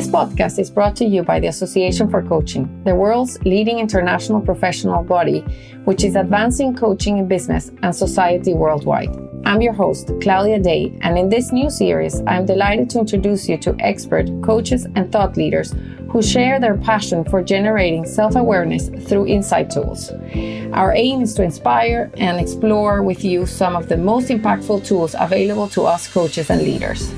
This podcast is brought to you by the Association for Coaching, the world's leading international professional body, which is advancing coaching in business and society worldwide. I'm your host, Claudia Day, and in this new series, I'm delighted to introduce you to expert coaches and thought leaders who share their passion for generating self-awareness through insight tools. Our aim is to inspire and explore with you some of the most impactful tools available to us coaches and leaders.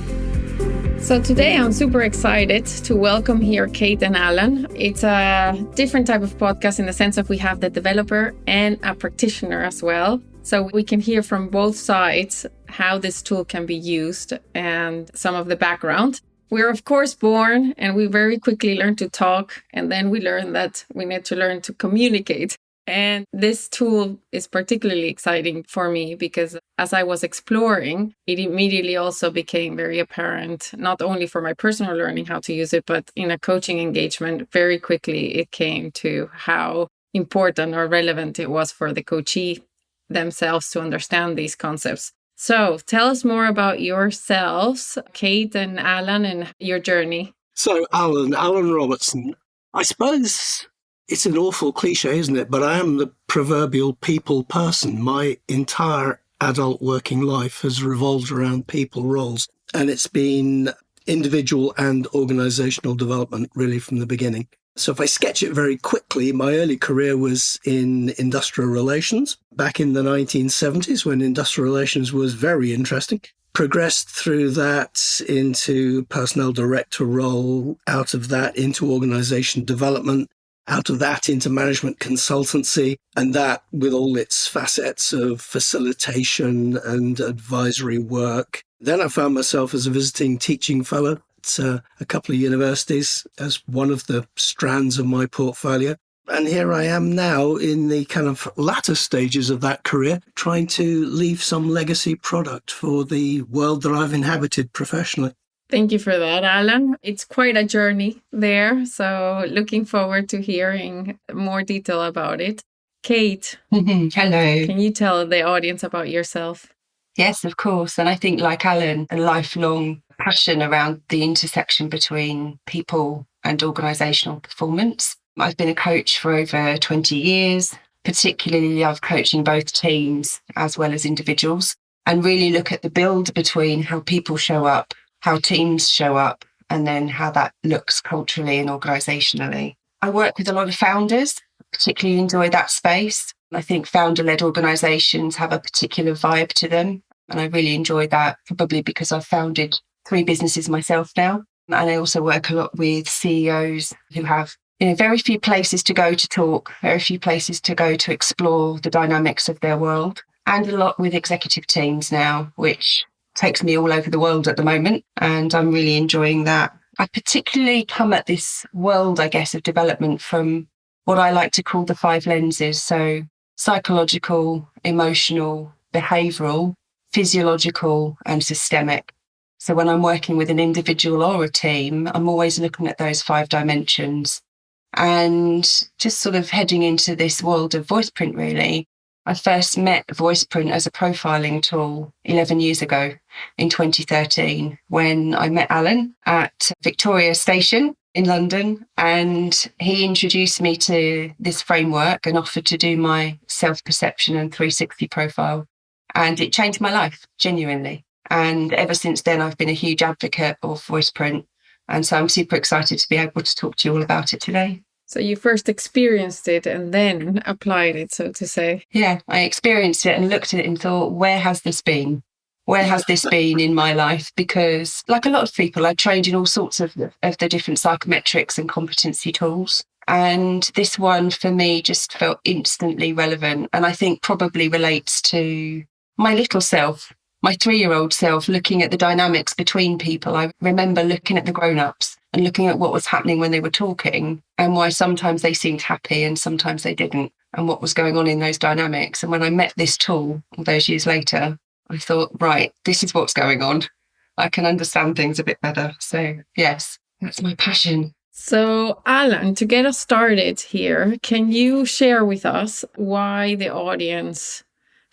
So today I'm super excited to welcome here Kate and Alan. It's a different type of podcast in the sense of we have the developer and a practitioner as well. So we can hear from both sides how this tool can be used and some of the background. We're of course born and we very quickly learn to talk, and then we learn that we need to learn to communicate. And this tool is particularly exciting for me because as I was exploring, it immediately also became very apparent, not only for my personal learning how to use it, but in a coaching engagement, very quickly it came to how important or relevant it was for the coachee themselves to understand these concepts. So tell us more about yourselves, Kate and Alan, and your journey. So Alan Robertson, I suppose it's an awful cliche, isn't it? But I am the proverbial people person. My entire adult working life has revolved around people roles, and it's been individual and organizational development really from the beginning. So if I sketch it very quickly, my early career was in industrial relations back in the 1970s when industrial relations was very interesting. Progressed through that into personnel director role, out of that into organization development, out of that into management consultancy, and that with all its facets of facilitation and advisory work. Then I found myself as a visiting teaching fellow at a couple of universities as one of the strands of my portfolio. And here I am now in the kind of latter stages of that career, trying to leave some legacy product for the world that I've inhabited professionally. Thank you for that, Alan. It's quite a journey there, so looking forward to hearing more detail about it. Kate. Hello. Can you tell the audience about yourself? Yes, of course. And I think like Alan, a lifelong passion around the intersection between people and organisational performance. I've been a coach for over 20 years, particularly love coaching both teams as well as individuals, and really look at the build between how people show up, how teams show up, and then how that looks culturally and organisationally. I work with a lot of founders, particularly enjoy that space. I think founder-led organisations have a particular vibe to them, and I really enjoy that, probably because I've founded 3 businesses myself now. And I also work a lot with CEOs who have very few places to go to talk, very few places to go to explore the dynamics of their world, and a lot with executive teams now, which takes me all over the world at the moment, and I'm really enjoying that. I particularly come at this world, I guess, of development from what I like to call the 5 lenses. So psychological, emotional, behavioural, physiological, and systemic. So when I'm working with an individual or a team, I'm always looking at those 5 dimensions. And just sort of heading into this world of VoicePrint, really. I first met VoicePrint as a profiling tool 11 years ago in 2013 when I met Alan at Victoria Station in London, and he introduced me to this framework and offered to do my self-perception and 360 profile. And it changed my life, genuinely. And ever since then, I've been a huge advocate of VoicePrint. And so I'm super excited to be able to talk to you all about it today. So you first experienced it and then applied it, so to say. Yeah, I experienced it and looked at it and thought, where has this been? Where has this been in my life? Because like a lot of people, I trained in all sorts of the different psychometrics and competency tools. And this one for me just felt instantly relevant. And I think probably relates to my little self, my 3-year-old self, looking at the dynamics between people. I remember looking at the grown-ups and looking at what was happening when they were talking and why sometimes they seemed happy and sometimes they didn't, and what was going on in those dynamics. And when I met this tool all those years later, I thought, right, this is what's going on. I can understand things a bit better. So yes, that's my passion. So Alan, to get us started here, can you share with us why the audience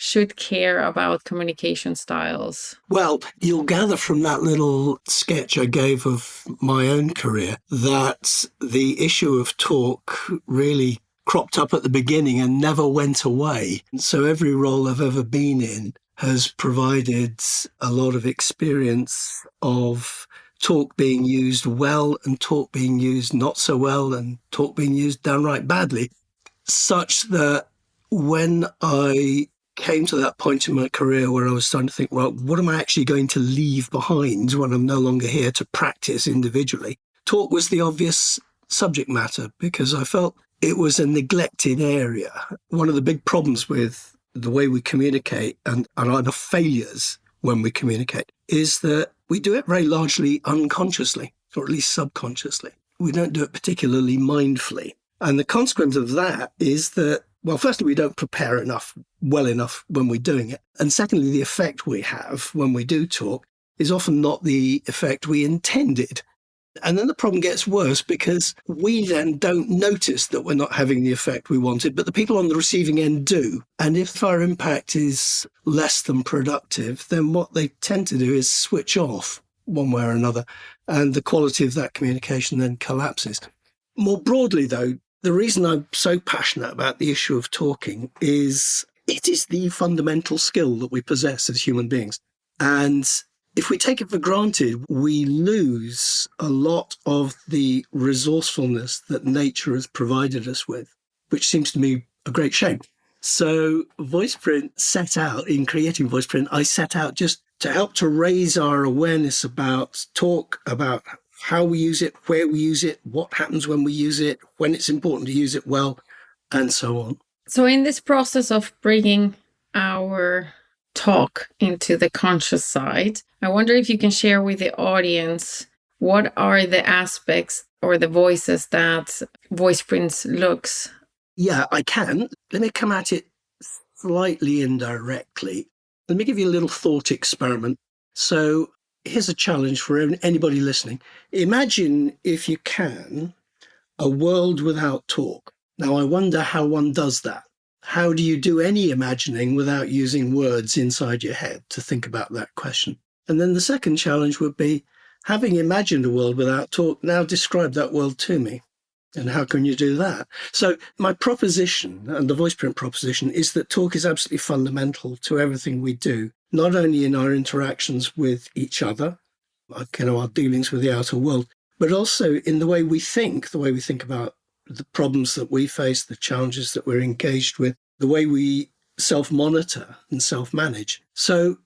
should care about communication styles? Well, you'll gather from that little sketch I gave of my own career that the issue of talk really cropped up at the beginning and never went away. So every role I've ever been in has provided a lot of experience of talk being used well and talk being used not so well and talk being used downright badly, such that when I came to that point in my career where I was starting to think, well, what am I actually going to leave behind when I'm no longer here to practice individually? Talk was the obvious subject matter because I felt it was a neglected area. One of the big problems with the way we communicate and are the failures when we communicate is that we do it very largely unconsciously, or at least subconsciously. We don't do it particularly mindfully. And the consequence of that is that, well, firstly, we don't prepare well enough when we're doing it. And secondly, the effect we have when we do talk is often not the effect we intended. And then the problem gets worse because we then don't notice that we're not having the effect we wanted, but the people on the receiving end do. And if our impact is less than productive, then what they tend to do is switch off one way or another. And the quality of that communication then collapses. More broadly, though, the reason I'm so passionate about the issue of talking is it is the fundamental skill that we possess as human beings. And if we take it for granted, we lose a lot of the resourcefulness that nature has provided us with, which seems to me a great shame. So in creating VoicePrint, I set out just to help to raise our awareness about talk, about how we use it, where we use it, what happens when we use it, when it's important to use it well, and so on. So in this process of bringing our talk into the conscious side, I wonder if you can share with the audience what are the aspects or the voices that VoicePrint looks. Yeah, I can. Let me come at it slightly indirectly. Let me give you a little thought experiment. So here's a challenge for anybody listening. Imagine, if you can, a world without talk. Now, I wonder how one does that. How do you do any imagining without using words inside your head to think about that question? And then the second challenge would be, having imagined a world without talk, now describe that world to me. And how can you do that? So my proposition, and the VoicePrint proposition, is that talk is absolutely fundamental to everything we do, not only in our interactions with each other, our dealings with the outer world, but also in the way we think about the problems that we face, the challenges that we're engaged with, the way we self-monitor and self-manage. So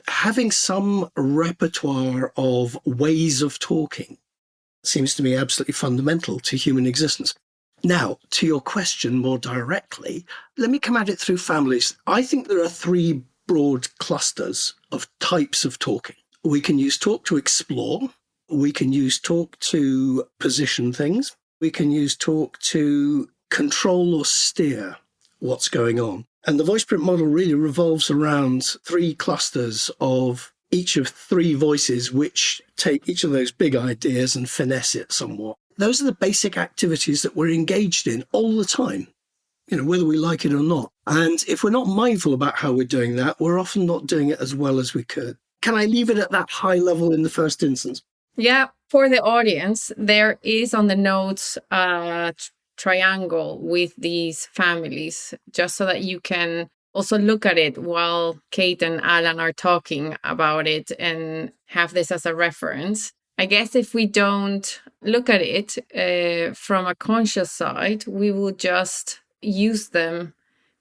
having some repertoire of ways of talking seems to me absolutely fundamental to human existence. Now, to your question more directly, let me come at it through families. I think there are three broad clusters of types of talking. We can use talk to explore. We can use talk to position things. We can use talk to control or steer what's going on. And the VoicePrint model really revolves around three clusters of each of three voices, which take each of those big ideas and finesse it somewhat. Those are the basic activities that we're engaged in all the time, whether we like it or not. And if we're not mindful about how we're doing that, we're often not doing it as well as we could. Can I leave it at that high level in the first instance? Yeah, for the audience, there is on the notes a triangle with these families, just so that you can also look at it while Kate and Alan are talking about it and have this as a reference. I guess if we don't look at it from a conscious side, we will just use them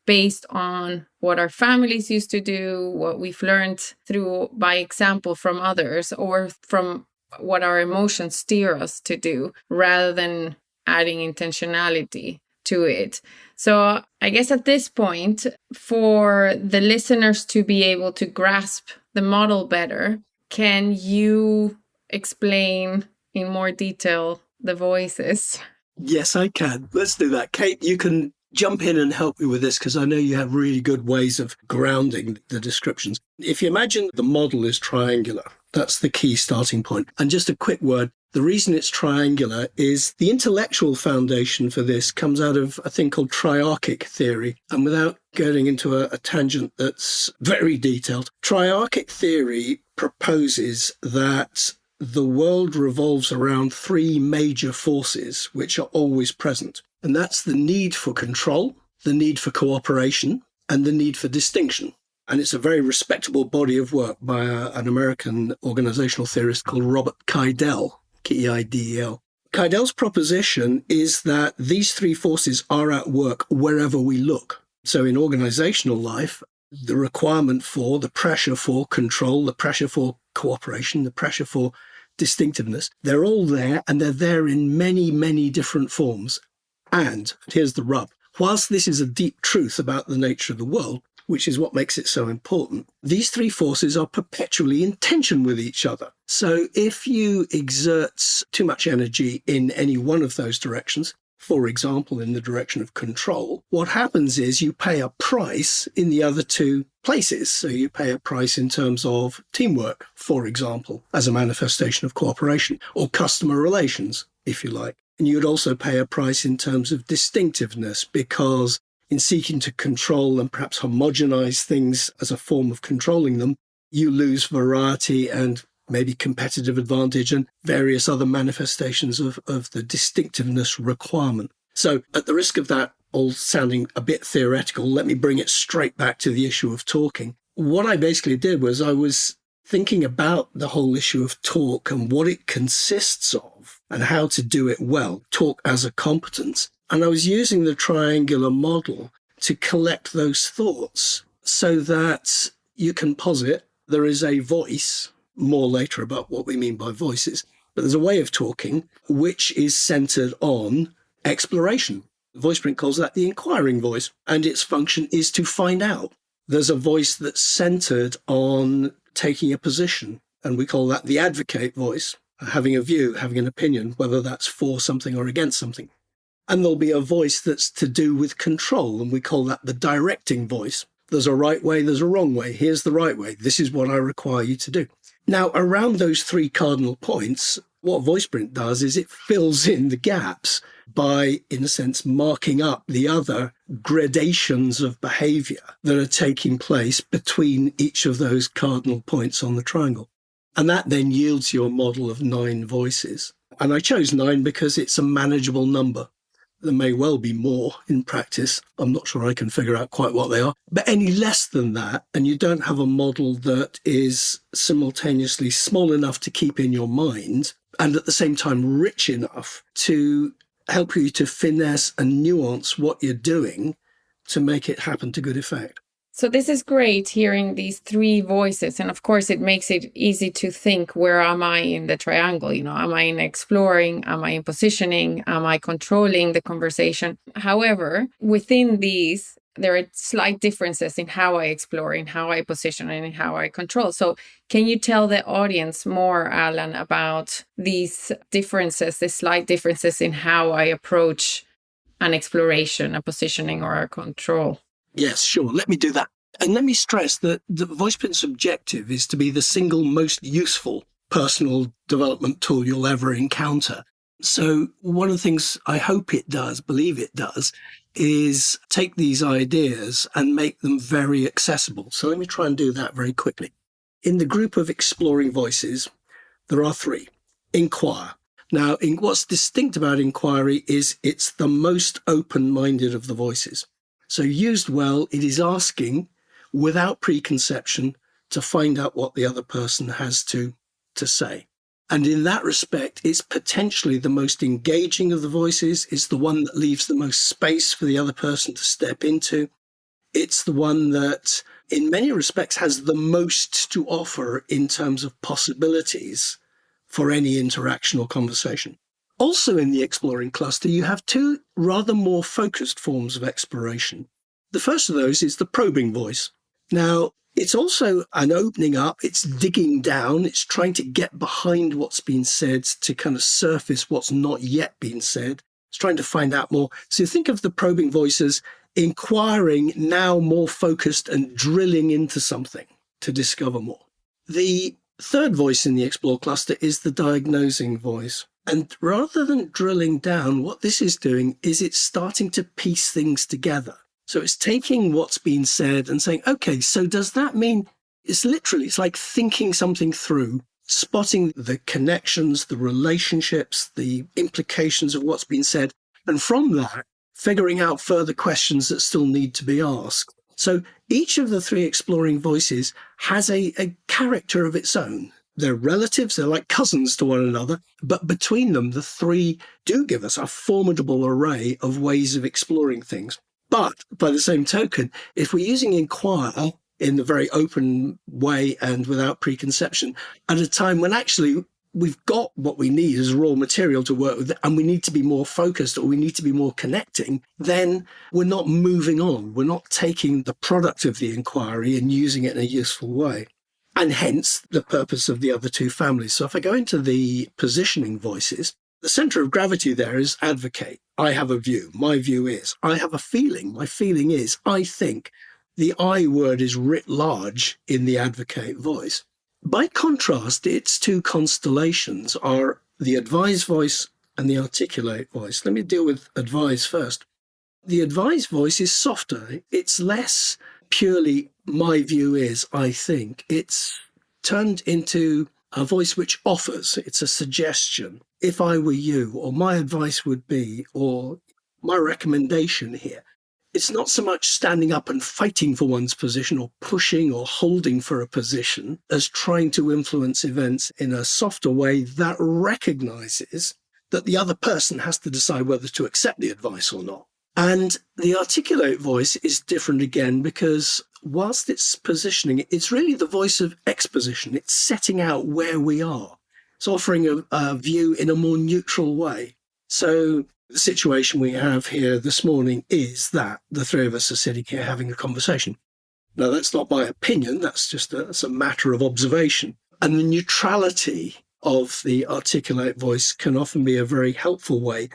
based on what our families used to do, what we've learned through by example from others, or from what our emotions steer us to do, rather than adding intentionality to it. So I guess at this point, for the listeners to be able to grasp the model better, can you explain in more detail the voices? Yes, I can. Let's do that. Kate, you can jump in and help me with this, because I know you have really good ways of grounding the descriptions. If you imagine the model is triangular, that's the key starting point. And just a quick word, The reason it's triangular is the intellectual foundation for this comes out of a thing called triarchic theory. And without getting into a tangent that's very detailed, triarchic theory proposes that the world revolves around three major forces which are always present. And that's the need for control, the need for cooperation, and the need for distinction. And it's a very respectable body of work by an American organizational theorist called Robert Keidel, Keidel. Keidel's proposition is that these three forces are at work wherever we look. So in organizational life, the requirement for, the pressure for control, the pressure for cooperation, the pressure for distinctiveness, they're all there, and they're there in many, many different forms. And here's the rub. Whilst this is a deep truth about the nature of the world, which is what makes it so important, these three forces are perpetually in tension with each other. So if you exert too much energy in any one of those directions, for example, in the direction of control, what happens is you pay a price in the other two places. So you pay a price in terms of teamwork, for example, as a manifestation of cooperation, or customer relations, if you like. And you would also pay a price in terms of distinctiveness, because in seeking to control and perhaps homogenize things as a form of controlling them, you lose variety and maybe competitive advantage and various other manifestations of the distinctiveness requirement. So at the risk of that all sounding a bit theoretical, let me bring it straight back to the issue of talking. What I basically did was I was thinking about the whole issue of talk and what it consists of and how to do it well, talk as a competence. And I was using the triangular model to collect those thoughts so that you can posit there is a voice, more later about what we mean by voices, but there's a way of talking which is centered on exploration. VoicePrint calls that the inquiring voice, and its function is to find out. There's a voice that's centered on taking a position, and we call that the advocate voice, having a view, having an opinion, whether that's for something or against something. And there'll be a voice that's to do with control, and we call that the directing voice. There's a right way, there's a wrong way. Here's the right way. This is what I require you to do. Now, around those three cardinal points, what VoicePrint does is it fills in the gaps by, in a sense, marking up the other gradations of behavior that are taking place between each of those cardinal points on the triangle. And that then yields you a model of 9 voices. And I chose 9 because it's a manageable number. There may well be more in practice. I'm not sure I can figure out quite what they are. But any less than that, and you don't have a model that is simultaneously small enough to keep in your mind and at the same time rich enough to help you to finesse and nuance what you're doing to make it happen to good effect. So this is great, hearing these 3 voices. And of course, it makes it easy to think, where am I in the triangle? Am I in exploring? Am I in positioning? Am I controlling the conversation? However, within these, there are slight differences in how I explore, in how I position, and in how I control. So can you tell the audience more, Alan, about these differences, the slight differences in how I approach an exploration, a positioning, or a control? Yes, sure. Let me do that. And let me stress that the VoicePrint's objective is to be the single most useful personal development tool you'll ever encounter. So one of the things I hope it does, believe it does, is take these ideas and make them very accessible. So let me try and do that very quickly. In the group of exploring voices, there are 3. Inquire. Now, what's distinct about inquiry is it's the most open-minded of the voices. So used well, it is asking without preconception to find out what the other person has to say. And in that respect, it's potentially the most engaging of the voices. It's the one that leaves the most space for the other person to step into. It's the one that, in many respects, has the most to offer in terms of possibilities for any interaction or conversation. Also in the exploring cluster, you have 2 rather more focused forms of exploration. The first of those is the probing voice. Now, it's also an opening up, it's digging down, it's trying to get behind what's been said to kind of surface what's not yet been said. It's trying to find out more. So think of the probing voice as inquiring, now more focused and drilling into something to discover more. The Third voice in the Explore cluster is the diagnosing voice. And rather than drilling down, what this is doing is it's starting to piece things together. So it's taking what's been said and saying, okay, so does that mean it's like thinking something through, spotting the connections, the relationships, the implications of what's been said. And from that, figuring out further questions that still need to be asked. So each of the three exploring voices has a character of its own. They're relatives, they're like cousins to one another, but between them, the three do give us a formidable array of ways of exploring things. But by the same token, if we're using inquire in the very open way and without preconception, at a time when actually we've got what we need as raw material to work with, and we need to be more focused or we need to be more connecting, then we're not moving on. We're not taking the product of the inquiry and using it in a useful way. And hence the purpose of the other two families. So if I go into the positioning voices, the center of gravity there is advocate. I have a view. My view is. I have a feeling. My feeling is. I think. The I word is writ large in the advocate voice. By contrast, its two constellations are the advise voice and the articulate voice. Let me deal with advise first. The advise voice is softer. It's less purely my view is, I think. It's turned into a voice which offers. It's a suggestion. If I were you, or my advice would be, or my recommendation here. It's not so much standing up and fighting for one's position or pushing or holding for a position as trying to influence events in a softer way that recognizes that the other person has to decide whether to accept the advice or not. And the articulate voice is different again because whilst it's positioning, it's really the voice of exposition. It's setting out where we are. It's offering a view in a more neutral way. So the situation we have here this morning is that the three of us are sitting here having a conversation. Now, that's not my opinion. That's just a matter of observation. And the neutrality of the articulate voice can often be a very helpful way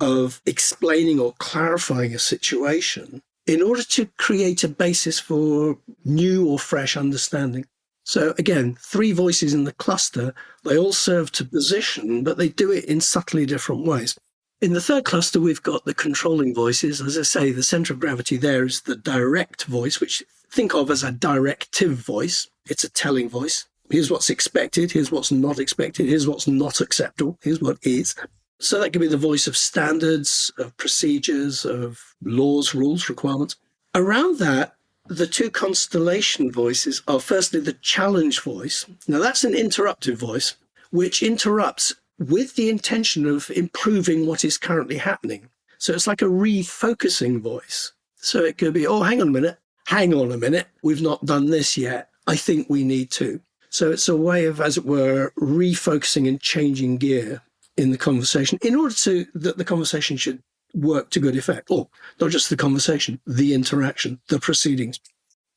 of explaining or clarifying a situation in order to create a basis for new or fresh understanding. So again, three voices in the cluster, they all serve to position, but they do it in subtly different ways. In the third cluster, we've got the controlling voices. As I say, the center of gravity there is the direct voice, which think of as a directive voice. It's a telling voice. Here's what's expected. Here's what's not expected. Here's what's not acceptable. Here's what is. So that can be the voice of standards, of procedures, of laws, rules, requirements. Around that, the two constellation voices are firstly the challenge voice. Now, that's an interruptive voice, which interrupts with the intention of improving what is currently happening. So it's like a refocusing voice. So it could be, oh, hang on a minute, we've not done this yet. I think we need to. So it's a way of, as it were, refocusing and changing gear in the conversation in order to that the conversation should work to good effect. Or not just the conversation, the interaction, the proceedings.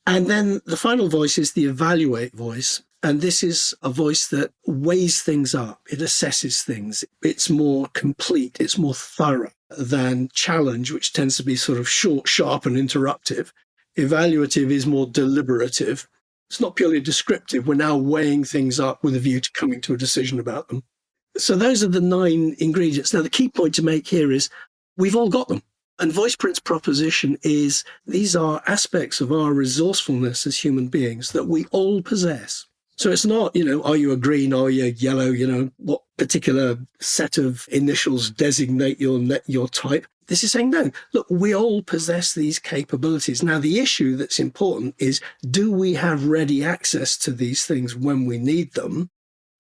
And then the final voice is the evaluate voice. And this is a voice that weighs things up. It assesses things. It's more complete. It's more thorough than challenge, which tends to be sort of short, sharp, and interruptive. Evaluative is more deliberative. It's not purely descriptive. We're now weighing things up with a view to coming to a decision about them. So those are the 9 ingredients. Now, the key point to make here is we've all got them. And VoicePrint's proposition is these are aspects of our resourcefulness as human beings that we all possess. So it's not, are you a green, are you a yellow, what particular set of initials designate your type. This is saying, no, look, we all possess these capabilities. Now, the issue that's important is, do we have ready access to these things when we need them?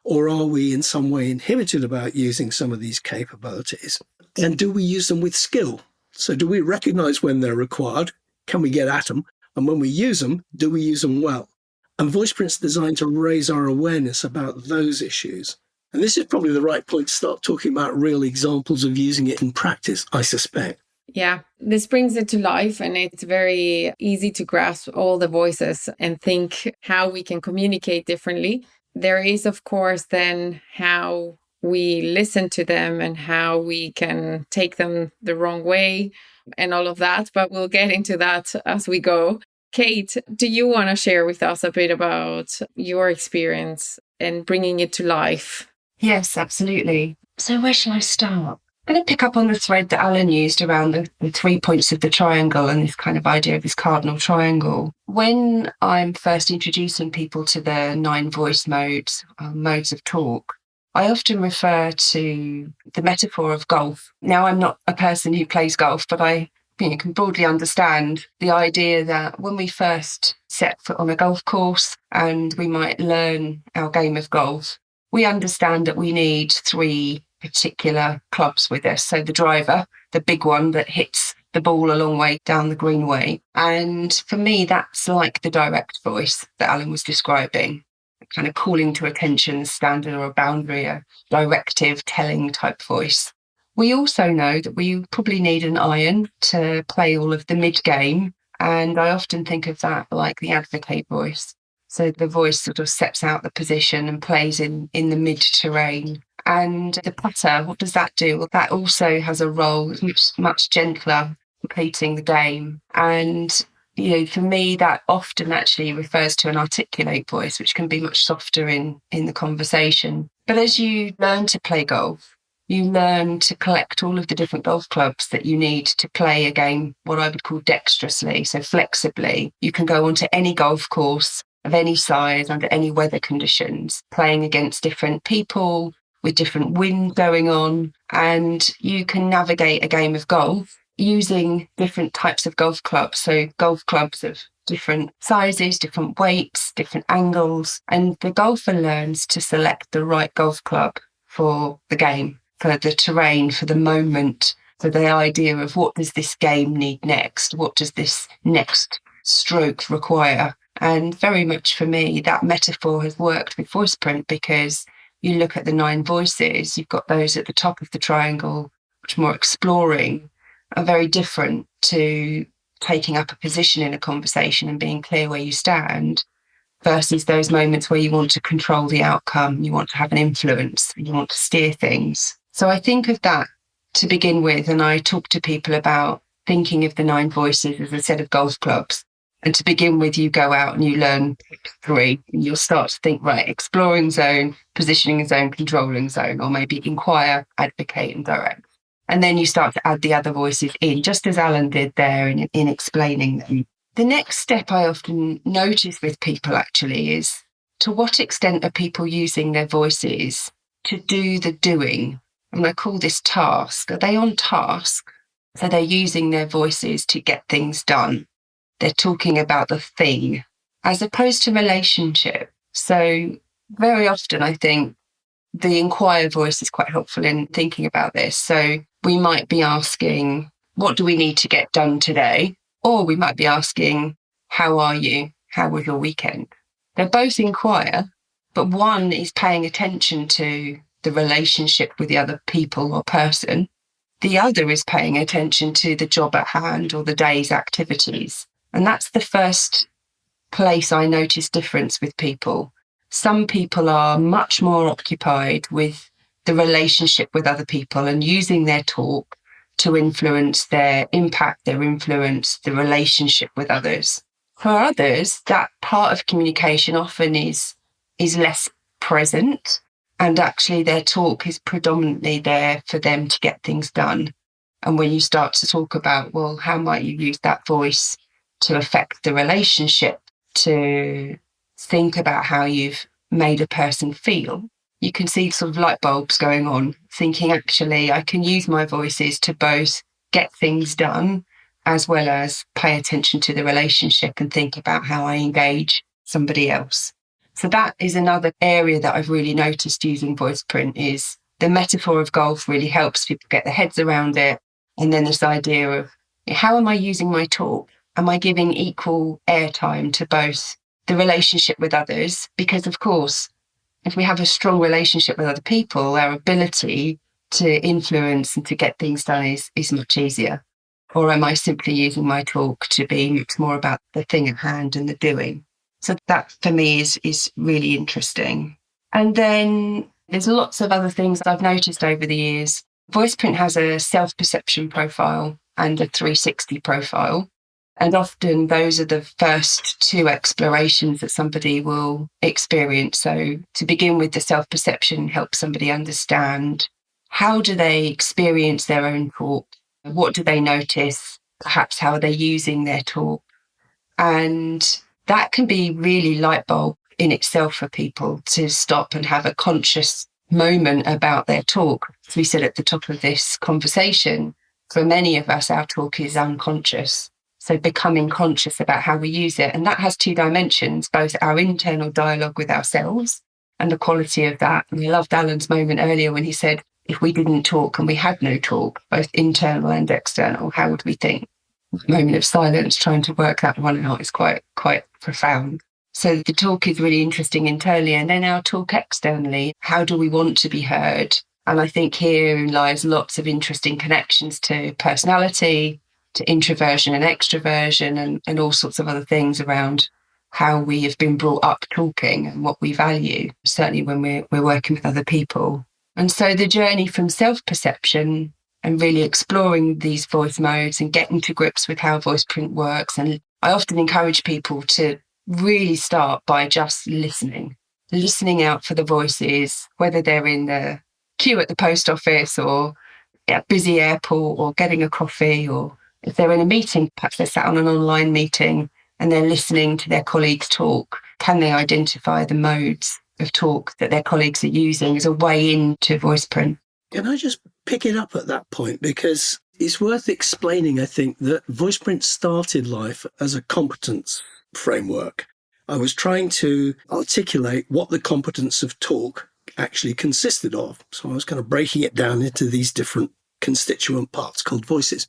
Or are we in some way inhibited about using some of these capabilities? And do we use them with skill? So do we recognize when they're required? Can we get at them? And when we use them, do we use them well? And VoicePrint's designed to raise our awareness about those issues. And this is probably the right point to start talking about real examples of using it in practice, I suspect. Yeah, this brings it to life, and it's very easy to grasp all the voices and think how we can communicate differently. There is, of course, then how we listen to them and how we can take them the wrong way and all of that. But we'll get into that as we go. Kate, do you want to share with us a bit about your experience and bringing it to life? Yes, absolutely. So where shall I start? I'm going to pick up on the thread that Alan used around the 3 points of the triangle and this kind of idea of this cardinal triangle. When I'm first introducing people to the 9 voice modes, modes of talk, I often refer to the metaphor of golf. Now, I'm not a person who plays golf, but I think you can broadly understand the idea that when we first set foot on a golf course and we might learn our game of golf, we understand that we need 3 particular clubs with us. So the driver, the big one that hits the ball a long way down the greenway. And for me, that's like the direct voice that Alan was describing, kind of calling to attention, a standard or a boundary, a directive, telling type voice. We also know that we probably need an iron to play all of the mid-game. And I often think of that like the advocate voice. So the voice sort of sets out the position and plays in the mid-terrain. And the putter, what does that do? Well, that also has a role. It's much gentler, completing the game. And, for me, that often actually refers to an articulate voice, which can be much softer in the conversation. But as you learn to play golf, you learn to collect all of the different golf clubs that you need to play a game, what I would call dexterously, so flexibly. You can go onto any golf course of any size, under any weather conditions, playing against different people, with different wind going on, and you can navigate a game of golf using different types of golf clubs. So golf clubs of different sizes, different weights, different angles, and the golfer learns to select the right golf club for the game, for the terrain, for the moment, for the idea of what does this game need next? What does this next stroke require? And very much for me, that metaphor has worked with VoicePrint because you look at the 9 voices, you've got those at the top of the triangle, which are more exploring, are very different to taking up a position in a conversation and being clear where you stand, versus those moments where you want to control the outcome, you want to have an influence, you want to steer things. So I think of that to begin with, and I talk to people about thinking of the 9 voices as a set of golf clubs. And to begin with, you go out and you learn 3, and you'll start to think, right, exploring zone, positioning zone, controlling zone, or maybe inquire, advocate, and direct. And then you start to add the other voices in, just as Alan did there in explaining them. The next step I often notice with people actually is, to what extent are people using their voices to do the doing? And I call this task. Are they on task? So they're using their voices to get things done. They're talking about the thing as opposed to relationship. So very often I think the inquire voice is quite helpful in thinking about this. So we might be asking, what do we need to get done today? Or we might be asking, how are you? How was your weekend? They're both inquire, but one is paying attention to the relationship with the other people or person. The other is paying attention to the job at hand or the day's activities. And that's the first place I notice difference with people. Some people are much more occupied with the relationship with other people and using their talk to influence their impact, their influence, the relationship with others. For others, that part of communication often is less present, and actually their talk is predominantly there for them to get things done. And when you start to talk about, well, how might you use that voice to affect the relationship, to think about how you've made a person feel, you can see sort of light bulbs going on, thinking actually I can use my voices to both get things done as well as pay attention to the relationship and think about how I engage somebody else. So that is another area that I've really noticed using VoicePrint, is the metaphor of golf really helps people get their heads around it. And then this idea of, how am I using my talk? Am I giving equal airtime to both the relationship with others? Because of course, if we have a strong relationship with other people, our ability to influence and to get things done is much easier. Or am I simply using my talk to be much more about the thing at hand and the doing? So that for me is really interesting. And then there's lots of other things that I've noticed over the years. VoicePrint has a self-perception profile and a 360 profile. And often those are the first two explorations that somebody will experience. So to begin with, the self-perception helps somebody understand, how do they experience their own talk? What do they notice? Perhaps how are they using their talk? And that can be really light bulb in itself for people to stop and have a conscious moment about their talk. As we said at the top of this conversation, for many of us, our talk is unconscious. So becoming conscious about how we use it. And that has two dimensions, both our internal dialogue with ourselves and the quality of that. And I loved Alan's moment earlier when he said, if we didn't talk and we had no talk, both internal and external, how would we think? Moment of silence, trying to work that one out is quite profound. So the talk is really interesting internally, and then our talk externally. How do we want to be heard? And I think herein lies lots of interesting connections to personality, to introversion and extroversion, and all sorts of other things around how we have been brought up talking and what we value, certainly when we're working with other people. And so the journey from self-perception and really exploring these voice modes and getting to grips with how VoicePrint works. And I often encourage people to really start by just listening out for the voices, whether they're in the queue at the post office or at a busy airport or getting a coffee, or if they're in a meeting, perhaps they're sat on an online meeting and they're listening to their colleagues talk. Can they identify the modes of talk that their colleagues are using as a way into VoicePrint? Can I just pick it up at that point? Because it's worth explaining, I think, that VoicePrint started life as a competence framework. I was trying to articulate what the competence of talk actually consisted of. So I was kind of breaking it down into these different constituent parts called voices.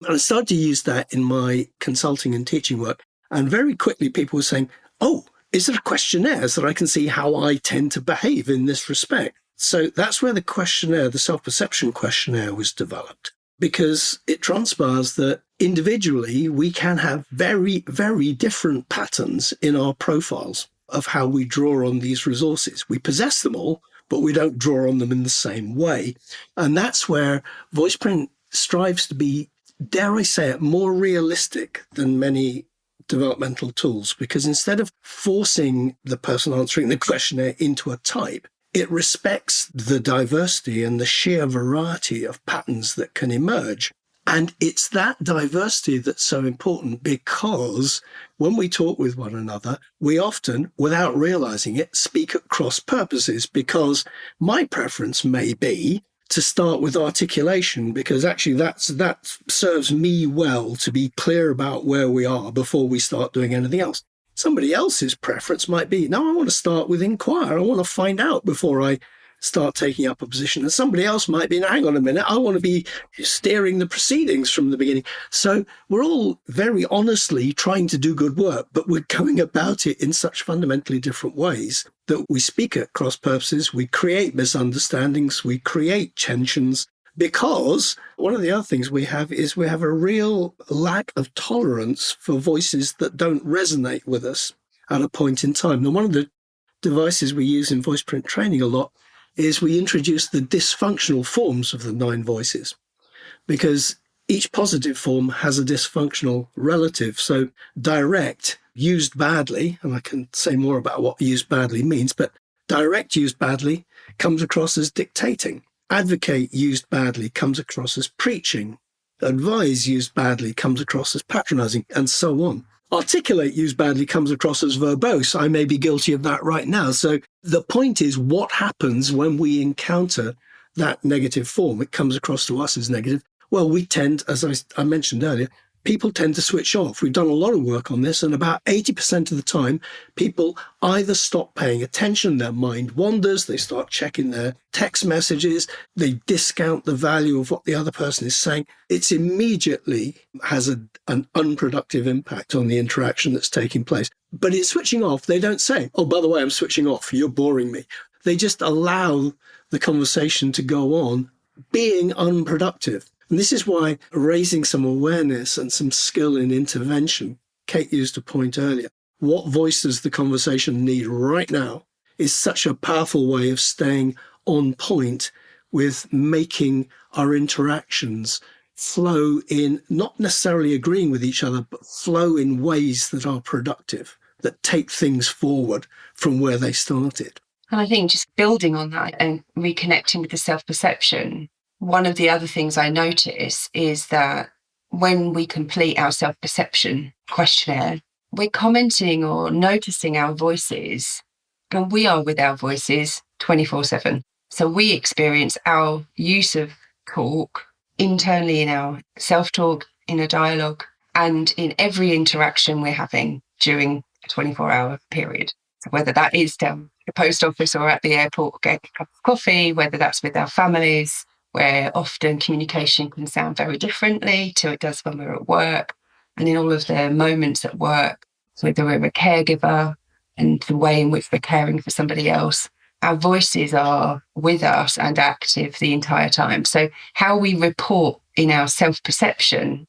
And I started to use that in my consulting and teaching work. And very quickly people were saying, oh, is there a questionnaire so that I can see how I tend to behave in this respect? So that's where the questionnaire, the self-perception questionnaire, was developed, because it transpires that individually we can have very, very different patterns in our profiles of how we draw on these resources. We possess them all, but we don't draw on them in the same way. And that's where VoicePrint strives to be, dare I say it, more realistic than many developmental tools, because instead of forcing the person answering the questionnaire into a type, it respects the diversity and the sheer variety of patterns that can emerge. And it's that diversity that's so important, because when we talk with one another, we often, without realizing it, speak at cross purposes, because my preference may be to start with articulation, because actually that serves me well to be clear about where we are before we start doing anything else. Somebody else's preference might be, no, I want to start with inquire. I want to find out before I start taking up a position. And somebody else might be, no, hang on a minute, I want to be steering the proceedings from the beginning. So we're all very honestly trying to do good work, but we're going about it in such fundamentally different ways that we speak at cross purposes, we create misunderstandings, we create tensions. Because one of the other things we have is we have a real lack of tolerance for voices that don't resonate with us at a point in time. Now, one of the devices we use in VoicePrint training a lot is we introduce the dysfunctional forms of the 9 voices, because each positive form has a dysfunctional relative. So direct, used badly, and I can say more about what used badly means, but direct used badly comes across as dictating. Advocate used badly comes across as preaching. Advise used badly comes across as patronizing, and so on. Articulate used badly comes across as verbose. I may be guilty of that right now. So the point is, what happens when we encounter that negative form? It comes across to us as negative. Well, we tend, as I mentioned earlier, people tend to switch off. We've done a lot of work on this, and about 80% of the time, people either stop paying attention, their mind wanders, they start checking their text messages, they discount the value of what the other person is saying. It immediately has an unproductive impact on the interaction that's taking place. But in switching off, they don't say, oh, by the way, I'm switching off, you're boring me. They just allow the conversation to go on being unproductive. And this is why raising some awareness and some skill in intervention, Kate used a point earlier, what voice does the conversation need right now, is such a powerful way of staying on point with making our interactions flow in, not necessarily agreeing with each other, but flow in ways that are productive, that take things forward from where they started. And I think just building on that and reconnecting with the self-perception, one of the other things I notice is that when we complete our self-perception questionnaire, we're commenting or noticing our voices, and we are with our voices 24/7. So we experience our use of talk internally in our self-talk, in a dialogue, and in every interaction we're having during a 24-hour period. So whether that is down the post office or at the airport getting a cup of coffee, whether that's with our families, where often communication can sound very differently to it does when we're at work, and in all of the moments at work, whether we're a caregiver and the way in which we're caring for somebody else, our voices are with us and active the entire time. So how we report in our self-perception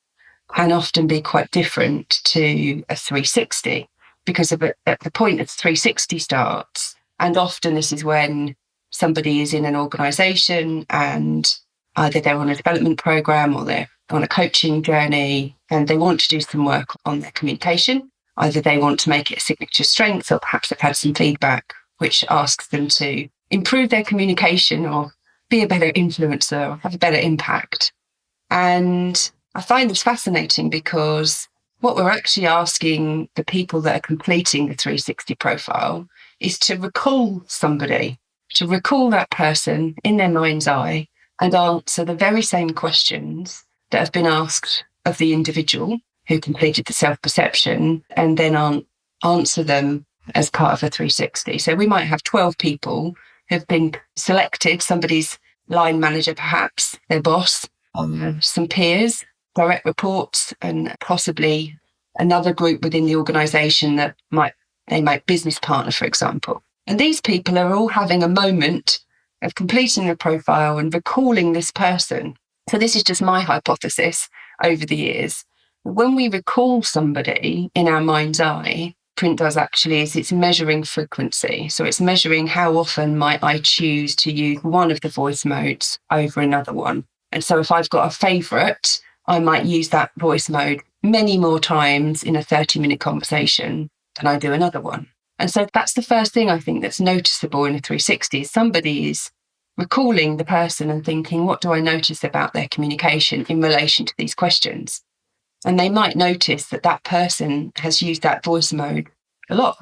can often be quite different to a 360, because at the point that 360 starts, and often this is when somebody is in an organisation and either they're on a development programme or they're on a coaching journey and they want to do some work on their communication. Either they want to make it a signature strength, or perhaps they've had some feedback which asks them to improve their communication or be a better influencer or have a better impact. And I find this fascinating because what we're actually asking the people that are completing the 360 profile is to recall somebody, to recall that person in their mind's eye and answer the very same questions that have been asked of the individual who completed the self-perception, and then answer them as part of a 360. So we might have 12 people who've been selected, somebody's line manager perhaps, their boss, some peers, direct reports, and possibly another group within the organisation that they might business partner, for example. And these people are all having a moment of completing the profile and recalling this person. So this is just my hypothesis over the years. When we recall somebody in our mind's eye, Print does actually is it's measuring frequency. So it's measuring how often might I choose to use one of the voice modes over another one. And so if I've got a favourite, I might use that voice mode many more times in a 30-minute conversation than I do another one. And so that's the first thing I think that's noticeable in a 360 is somebody is recalling the person and thinking, what do I notice about their communication in relation to these questions? And they might notice that that person has used that voice mode a lot.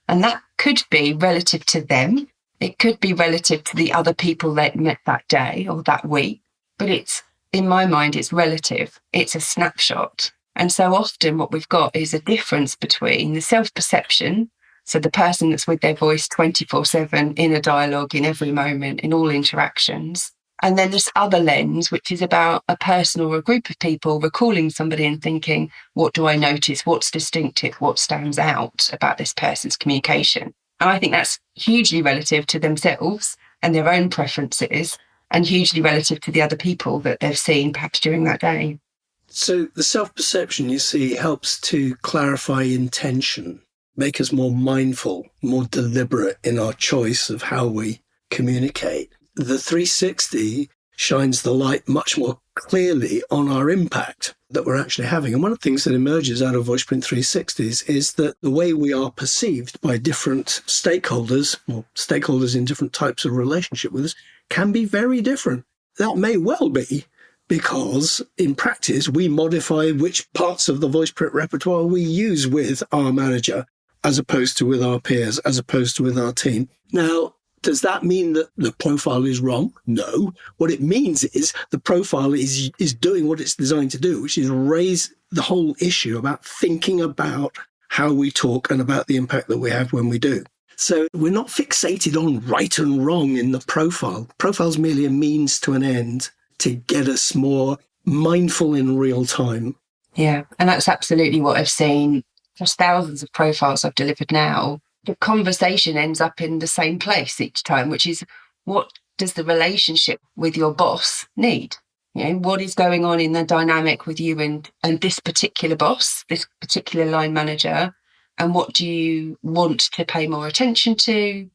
And that could be relative to them. It could be relative to the other people they met that day or that week. But in my mind, it's relative. It's a snapshot. And so often what we've got is a difference between the self-perception, so the person that's with their voice 24/7 in a dialogue, in every moment, in all interactions, and then this other lens, which is about a person or a group of people recalling somebody and thinking, what do I notice? What's distinctive? What stands out about this person's communication? And I think that's hugely relative to themselves and their own preferences, and hugely relative to the other people that they've seen perhaps during that day. So the self-perception, you see, helps to clarify intention, make us more mindful, more deliberate in our choice of how we communicate. The 360 shines the light much more clearly on our impact that we're actually having. And one of the things that emerges out of VoicePrint 360s is that the way we are perceived by different stakeholders, or stakeholders in different types of relationship with us, can be very different. That may well be because in practice, we modify which parts of the VoicePrint repertoire we use with our manager, as opposed to with our peers, as opposed to with our team. Now, does that mean that the profile is wrong? No. What it means is the profile is doing what it's designed to do, which is raise the whole issue about thinking about how we talk and about the impact that we have when we do. So we're not fixated on right and wrong in the profile. Profile's merely a means to an end to get us more mindful in real time. Yeah, and that's absolutely what I've seen. There's thousands of profiles I've delivered now. The conversation ends up in the same place each time, which is, what does the relationship with your boss need? You know, what is going on in the dynamic with you and this particular boss, this particular line manager, and what do you want to pay more attention to?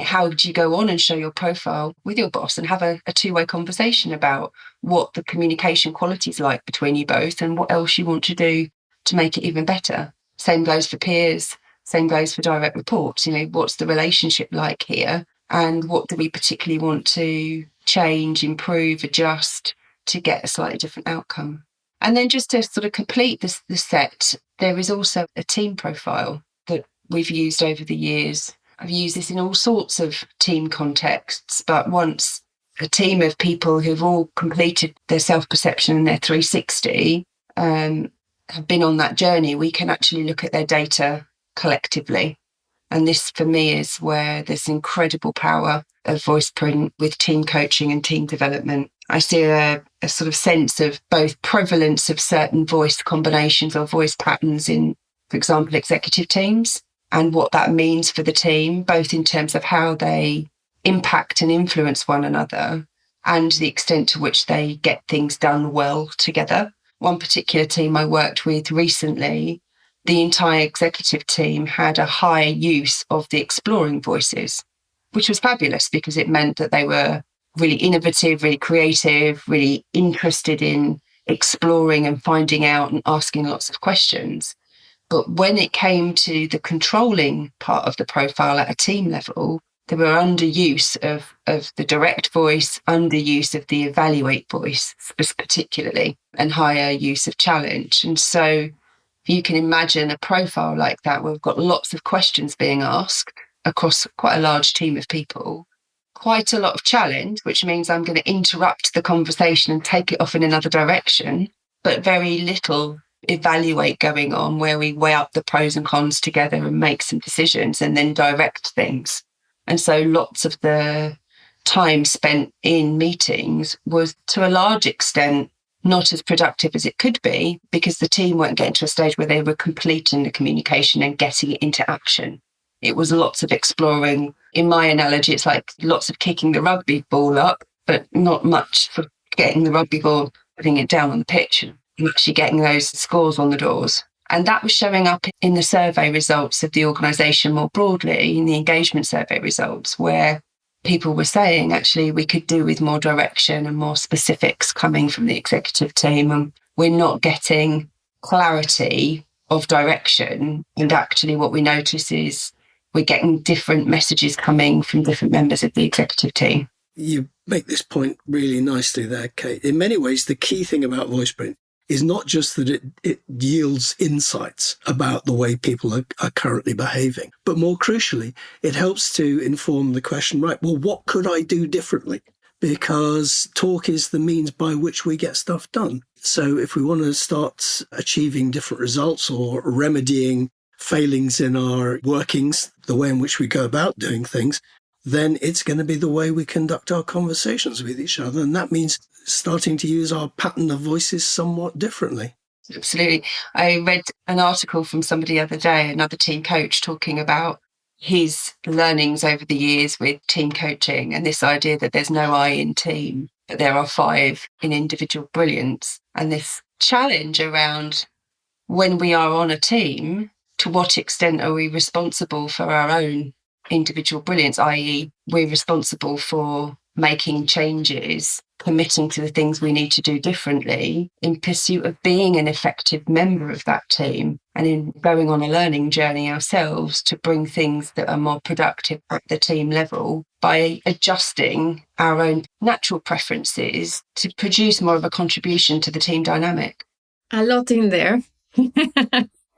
how do you go on and show your profile with your boss and have a two-way conversation about what the communication quality is like between you both and what else you want to do to make it even better. Same goes for peers, same goes for direct reports. What's the relationship like here? And what do we particularly want to change, improve, adjust to get a slightly different outcome? And then just to sort of complete the set, there is also a team profile that we've used over the years. I've used this in all sorts of team contexts, but once a team of people who've all completed their self-perception and their 360 have been on that journey, we can actually look at their data collectively. And this, for me, is where there's incredible power of VoicePrint with team coaching and team development. I see a sort of sense of both prevalence of certain voice combinations or voice patterns in, for example, executive teams, and what that means for the team, both in terms of how they impact and influence one another and the extent to which they get things done well together. One particular team I worked with recently, the entire executive team had a high use of the exploring voices, which was fabulous because it meant that they were really innovative, really creative, really interested in exploring and finding out and asking lots of questions. But when it came to the controlling part of the profile at a team level, there were underuse of the direct voice, underuse of the evaluate voice particularly, and higher use of challenge. And so you can imagine a profile like that where we've got lots of questions being asked across quite a large team of people, quite a lot of challenge, which means I'm going to interrupt the conversation and take it off in another direction, but very little evaluate going on where we weigh up the pros and cons together and make some decisions and then direct things. And so lots of the time spent in meetings was to a large extent not as productive as it could be because the team weren't getting to a stage where they were completing the communication and getting it into action. It was lots of exploring. In my analogy, it's like lots of kicking the rugby ball up, but not much for getting the rugby ball, putting it down on the pitch and actually getting those scores on the doors. And that was showing up in the survey results of the organisation more broadly, in the engagement survey results, where people were saying, actually, we could do with more direction and more specifics coming from the executive team. And we're not getting clarity of direction. And actually what we notice is we're getting different messages coming from different members of the executive team. You make this point really nicely there, Kate. In many ways, the key thing about VoicePrint is not just that it yields insights about the way people are currently behaving, but more crucially, it helps to inform the question, right, well, what could I do differently? Because talk is the means by which we get stuff done. So if we want to start achieving different results or remedying failings in our workings, the way in which we go about doing things, then it's going to be the way we conduct our conversations with each other. And that means starting to use our pattern of voices somewhat differently. Absolutely. I read an article from somebody the other day, another team coach, talking about his learnings over the years with team coaching and this idea that there's no I in team, but there are 5 in individual brilliance. And this challenge around when we are on a team, to what extent are we responsible for our own individual brilliance, i.e. we're responsible for making changes, committing to the things we need to do differently in pursuit of being an effective member of that team and in going on a learning journey ourselves to bring things that are more productive at the team level by adjusting our own natural preferences to produce more of a contribution to the team dynamic. A lot in there.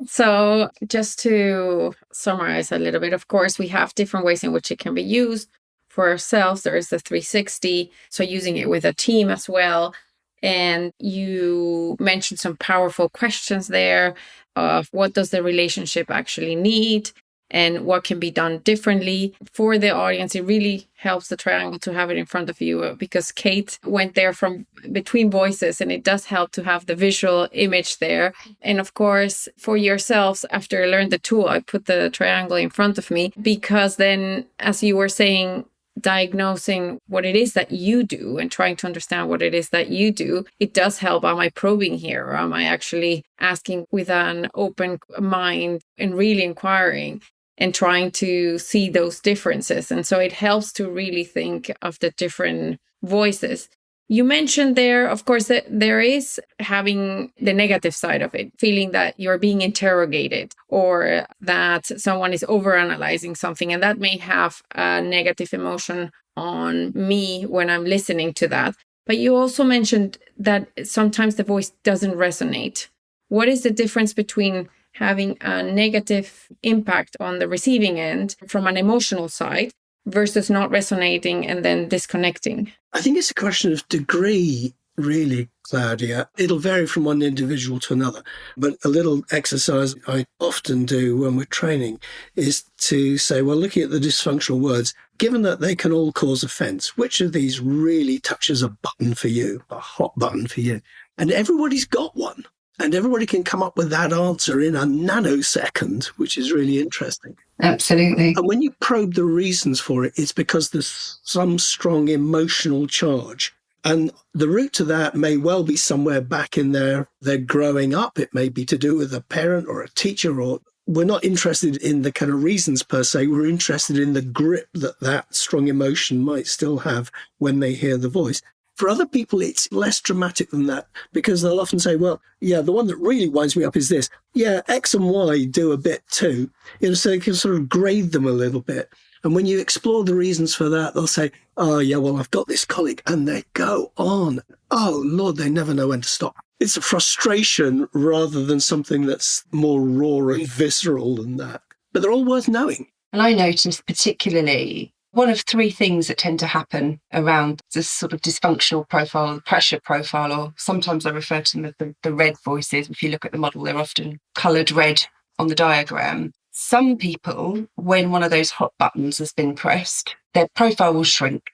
So just to summarize a little bit, of course, we have different ways in which it can be used. For ourselves, there is the 360, so using it with a team as well. And you mentioned some powerful questions there of what does the relationship actually need and what can be done differently. For the audience, it really helps the triangle to have it in front of you because Kate went there from between voices, and it does help to have the visual image there. And of course, for yourselves, after I learned the tool, I put the triangle in front of me because then, as you were saying, diagnosing what it is that you do and trying to understand what it is that you do, it does help. Am I probing here? Or am I actually asking with an open mind and really inquiring? and trying to see those differences. And so it helps to really think of the different voices. You mentioned there, of course, that there is having the negative side of it, feeling that you're being interrogated or that someone is overanalyzing something. And that may have a negative emotion on me when I'm listening to that. But you also mentioned that sometimes the voice doesn't resonate. What is the difference between having a negative impact on the receiving end from an emotional side versus not resonating and then disconnecting? I think it's a question of degree, really, Claudia. It'll vary from one individual to another. But a little exercise I often do when we're training is to say, well, looking at the dysfunctional words, given that they can all cause offense, which of these really touches a button for you, a hot button for you? And everybody's got one. And everybody can come up with that answer in a nanosecond, which is really interesting. Absolutely. And when you probe the reasons for it, it's because there's some strong emotional charge. And the root to that may well be somewhere back in their growing up. It may be to do with a parent or a teacher, or we're not interested in the kind of reasons per se. We're interested in the grip that strong emotion might still have when they hear the voice. For other people, it's less dramatic than that, because they'll often say, well, yeah, the one that really winds me up is this. Yeah, X and Y do a bit too. So you can sort of grade them a little bit. And when you explore the reasons for that, they'll say, oh, yeah, well, I've got this colleague, and they go on. Oh, Lord, they never know when to stop. It's a frustration rather than something that's more raw and visceral than that. But they're all worth knowing. And I noticed particularly one of three things that tend to happen around this sort of dysfunctional profile, pressure profile, or sometimes I refer to them as the red voices. If you look at the model, they're often coloured red on the diagram. Some people, when one of those hot buttons has been pressed, their profile will shrink.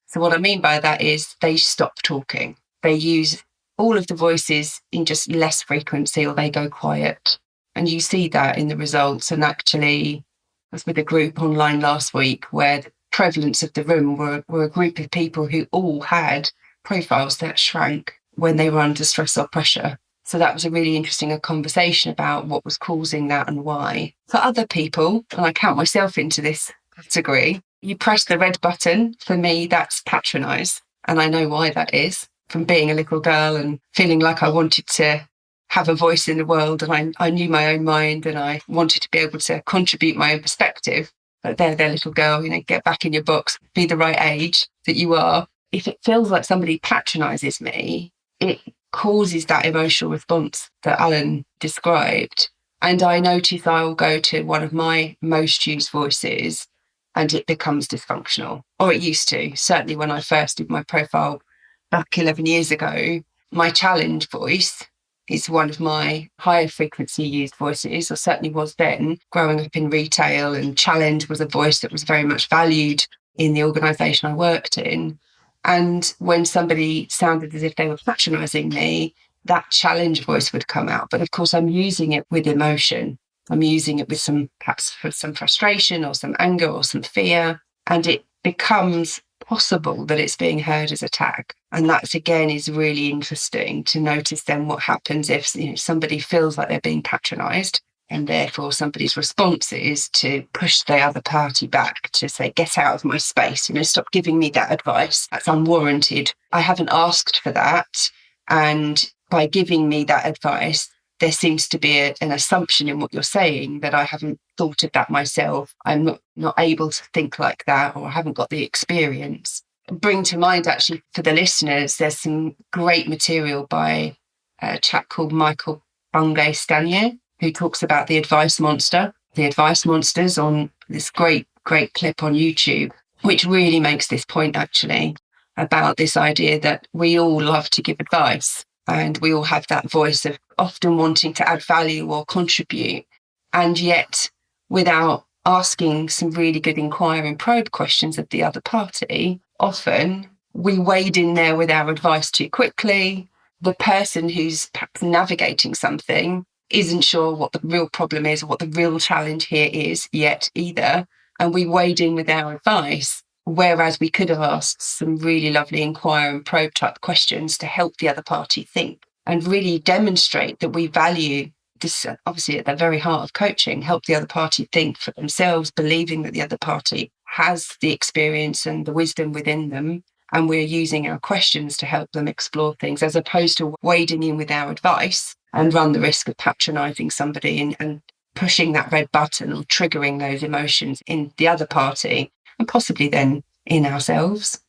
So what I mean by that is they stop talking. They use all of the voices in just less frequency, or they go quiet. And you see that in the results. And actually, I was with a group online last week where the prevalence of the room were a group of people who all had profiles that shrank when they were under stress or pressure. So that was a really interesting conversation about what was causing that and why. For other people, and I count myself into this category, you press the red button. For me, that's patronise. And I know why that is. From being a little girl and feeling like I wanted to have a voice in the world, and I knew my own mind, and I wanted to be able to contribute my own perspective. But they're little girl, get back in your box, be the right age that you are. If it feels like somebody patronises me, it causes that emotional response that Alan described. And I notice I will go to one of my most used voices and it becomes dysfunctional, or it used to. Certainly when I first did my profile back 11 years ago, my challenge voice is one of my higher frequency used voices, or certainly was then, growing up in retail, and challenge was a voice that was very much valued in the organisation I worked in. And when somebody sounded as if they were patronising me, that challenge voice would come out. But of course, I'm using it with emotion. I'm using it with perhaps some frustration or some anger or some fear. And it becomes possible that it's being heard as attack. And that, again, is really interesting to notice then what happens if somebody feels like they're being patronised, and therefore somebody's response is to push the other party back, to say, get out of my space, stop giving me that advice. That's unwarranted. I haven't asked for that. And by giving me that advice, there seems to be an assumption in what you're saying that I haven't thought of that myself. I'm not able to think like that, or I haven't got the experience. Bring to mind, actually, for the listeners, there's some great material by a chap called Michael Bungay-Stanier, who talks about the advice monster, the advice monsters, on this great clip on YouTube, which really makes this point, actually, about this idea that we all love to give advice. And we all have that voice of often wanting to add value or contribute. And yet, without asking some really good inquiring probe questions of the other party, often we wade in there with our advice too quickly. The person who's perhaps navigating something isn't sure what the real problem is or what the real challenge here is yet either. And we wade in with our advice. Whereas we could have asked some really lovely inquire and probe type questions to help the other party think and really demonstrate that we value this is obviously at the very heart of coaching, help the other party think for themselves, believing that the other party has the experience and the wisdom within them. And we're using our questions to help them explore things, as opposed to wading in with our advice and run the risk of patronising somebody and pushing that red button or triggering those emotions in the other party and possibly then in ourselves.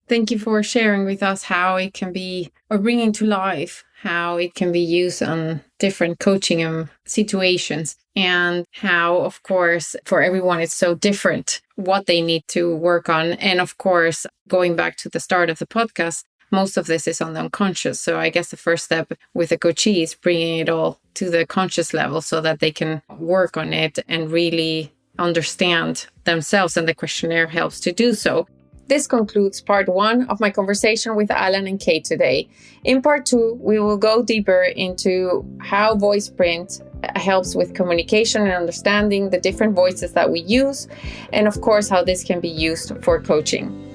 Thank you for sharing with us how it can be, or bringing to life, how it can be used on different coaching situations, and how, of course, for everyone, it's so different what they need to work on. And of course, going back to the start of the podcast, most of this is on the unconscious. So I guess the first step with a coachee is bringing it all to the conscious level so that they can work on it and really understand themselves, and the questionnaire helps to do so. This concludes part 1 of my conversation with Alan and Kate today. In part 2, we will go deeper into how VoicePrint helps with communication and understanding the different voices that we use, and of course, how this can be used for coaching.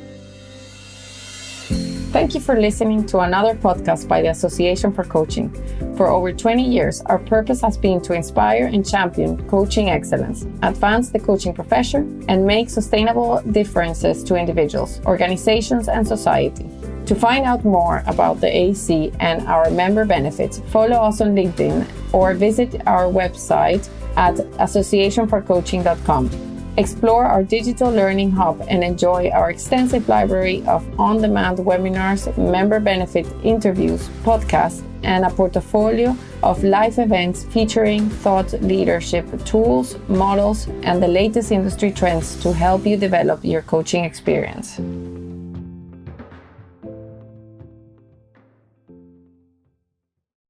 Thank you for listening to another podcast by the Association for Coaching. For over 20 years, our purpose has been to inspire and champion coaching excellence, advance the coaching profession, and make sustainable differences to individuals, organizations, and society. To find out more about the AC and our member benefits, follow us on LinkedIn or visit our website at associationforcoaching.com. Explore our digital learning hub and enjoy our extensive library of on-demand webinars, member benefit interviews, podcasts, and a portfolio of live events featuring thought leadership tools, models, and the latest industry trends to help you develop your coaching experience.